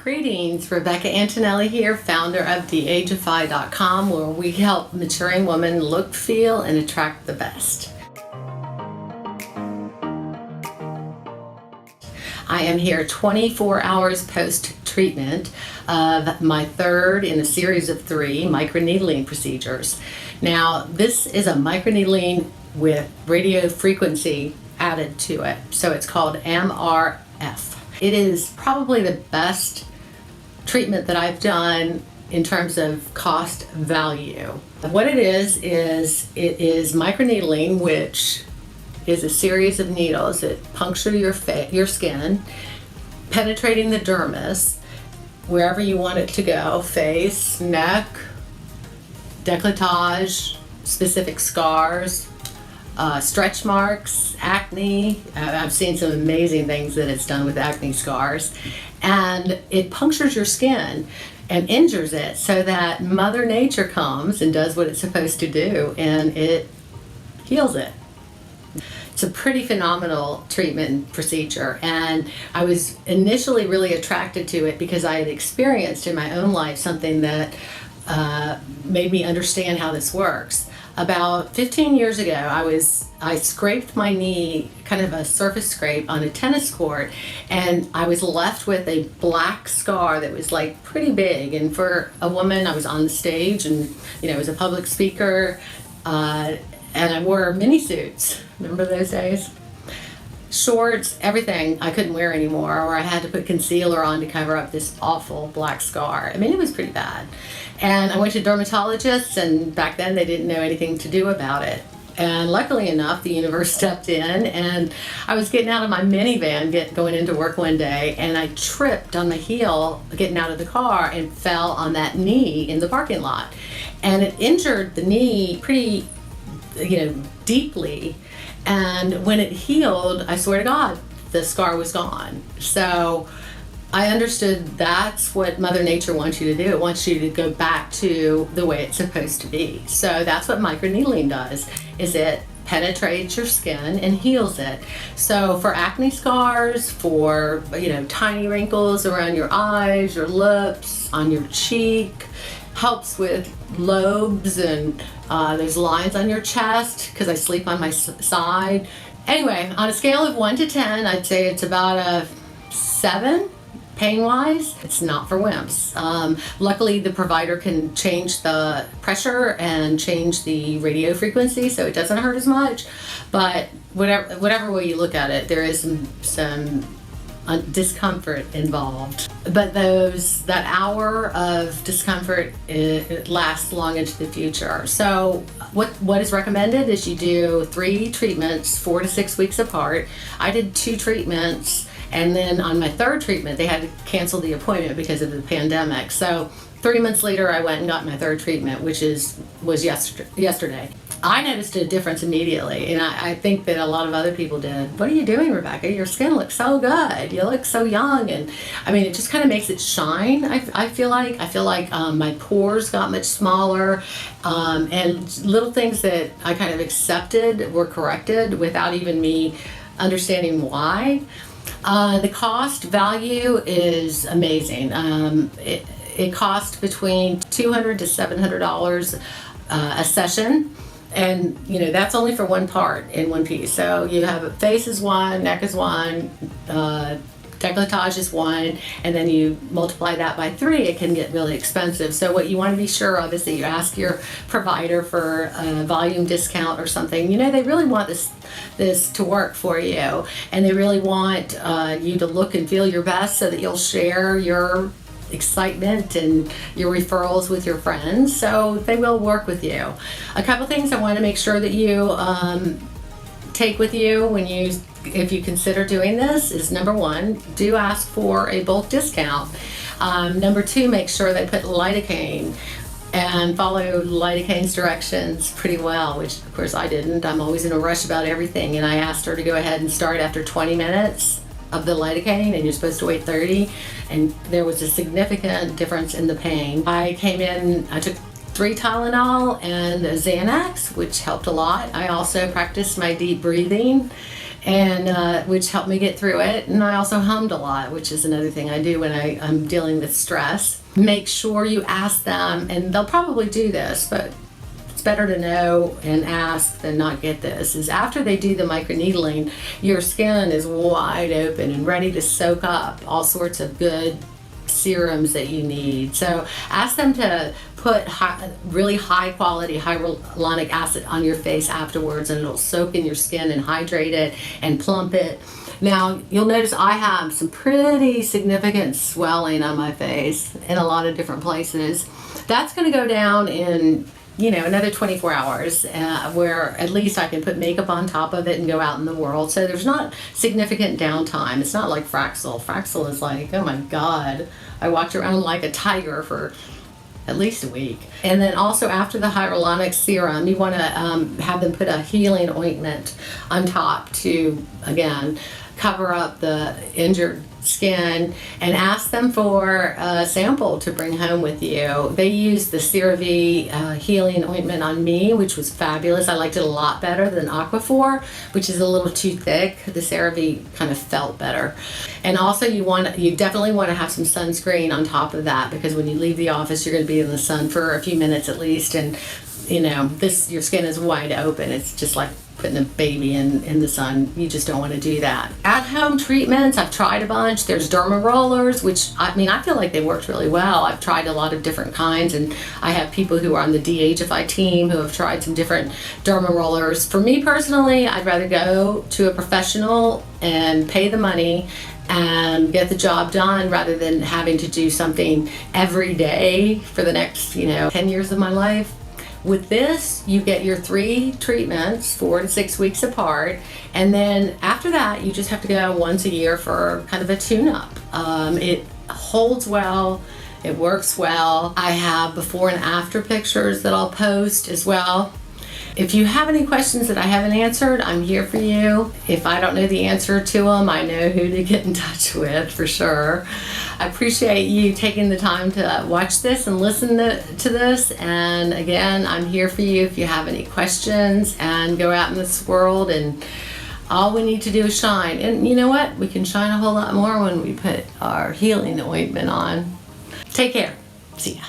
Greetings, Rebecca Antonelli here, founder of DeAgify.com, where we help maturing women look, feel, and attract the best. I am here 24 hours post-treatment of my third in a series of 3 microneedling procedures. Now, this is a microneedling with radio frequency added to it, so it's called MRF. It is probably the best treatment that I've done in terms of cost value. What it is microneedling, which is a series of needles that puncture your skin, penetrating the dermis wherever you want it to go: face, neck, décolletage, specific scars, stretch marks, acne. I've seen some amazing things that it's done with acne scars. And it punctures your skin and injures it so that Mother Nature comes and does what it's supposed to do, and it heals it. It's a pretty phenomenal treatment procedure, and I was initially really attracted to it because I had experienced in my own life something that made me understand how this works. About 15 years ago, I scraped my knee, kind of a surface scrape on a tennis court, and I was left with a black scar that was like pretty big. And for a woman, I was on the stage and, I was a public speaker, and I wore mini suits. Remember those days? Shorts, everything I couldn't wear anymore, or I had to put concealer on to cover up this awful black scar. I mean, it was pretty bad. And I went to dermatologists, and back then they didn't know anything to do about it. And luckily enough, the universe stepped in, and I was getting out of my minivan going into work one day, and I tripped on my heel getting out of the car and fell on that knee in the parking lot. And it injured the knee pretty, deeply. And when it healed, I swear to God, the scar was gone. So I understood that's what Mother Nature wants you to do. It wants you to go back to the way it's supposed to be. So that's what microneedling does, is it penetrates your skin and heals it. So for acne scars, for tiny wrinkles around your eyes, your lips, on your cheek, helps with lobes and there's lines on your chest because I sleep on my side. Anyway, on a scale of 1 to 10, I'd say it's about a 7. Pain-wise, it's not for wimps. Luckily, the provider can change the pressure and change the radio frequency, so it doesn't hurt as much. But whatever way you look at it, there is some discomfort involved. But that hour of discomfort, it lasts long into the future. So what is recommended is you do 3 treatments, 4 to 6 weeks apart. I did 2 treatments. And then on my 3rd treatment, they had to cancel the appointment because of the pandemic. So 3 months later, I went and got my 3rd treatment, which was yesterday. I noticed a difference immediately, and I think that a lot of other people did. What are you doing, Rebecca? Your skin looks so good. You look so young, and I mean, it just kind of makes it shine. I feel like my pores got much smaller, and little things that I kind of accepted were corrected without even me understanding why. The cost value is amazing. It costs between $200 to $700 a session, and that's only for one part in one piece. So you have face is 1, neck is 1, décolletage is 1, and then you multiply that by 3, it can get really expensive. So what you want to be sure of is that you ask your provider for a volume discount or something. They really want this to work for you, and they really want you to look and feel your best so that you'll share your excitement and your referrals with your friends, so they will work with you. A couple things I want to make sure that you take with you if you consider doing this is, number 1, do ask for a bulk discount. Number 2, make sure they put lidocaine and follow lidocaine's directions pretty well, which of course I didn't. I'm always in a rush about everything, and I asked her to go ahead and start after 20 minutes of the lidocaine, and you're supposed to wait 30, and there was a significant difference in the pain. I came in, I took 3 Tylenol and a Xanax, which helped a lot. I also practiced my deep breathing, and which helped me get through it. And I also hummed a lot, which is another thing I do when I'm dealing with stress. Make sure you ask them, and they'll probably do this, but it's better to know and ask than not get this, is after they do the microneedling, your skin is wide open and ready to soak up all sorts of good serums that you need. So ask them to put really high quality hyaluronic acid on your face afterwards, and it'll soak in your skin and hydrate it and plump it. Now, you'll notice I have some pretty significant swelling on my face in a lot of different places. That's going to go down in, another 24 hours, where at least I can put makeup on top of it and go out in the world. So there's not significant downtime. It's not like Fraxel. Fraxel is like, oh my God, I walked around like a tiger for at least a week. And then also after the hyaluronic serum, you want to have them put a healing ointment on top to, again, cover up the injured skin, and ask them for a sample to bring home with you. They used the CeraVe healing ointment on me, which was fabulous. I liked it a lot better than Aquaphor, which is a little too thick. The CeraVe kind of felt better. And also you definitely want to have some sunscreen on top of that, because when you leave the office, you're going to be in the sun for a few minutes at least, and your skin is wide open. It's just like putting a baby in the sun. You just don't want to do that. At-home treatments, I've tried a bunch. There's derma rollers, which I feel like they worked really well. I've tried a lot of different kinds, and I have people who are on the DeAgify team who have tried some different derma rollers. For me personally, I'd rather go to a professional and pay the money and get the job done, rather than having to do something every day for the next 10 years of my life. With this, you get your 3 treatments, 4 to 6 weeks apart, and then after that, you just have to go once a year for kind of a tune-up. It holds well, it works well. I have before and after pictures that I'll post as well. If you have any questions that I haven't answered, I'm here for you. If I don't know the answer to them, I know who to get in touch with for sure. I appreciate you taking the time to watch this and listen to this. And again, I'm here for you if you have any questions, and go out in this world, and all we need to do is shine. And you know what? We can shine a whole lot more when we put our healing ointment on. Take care. See ya.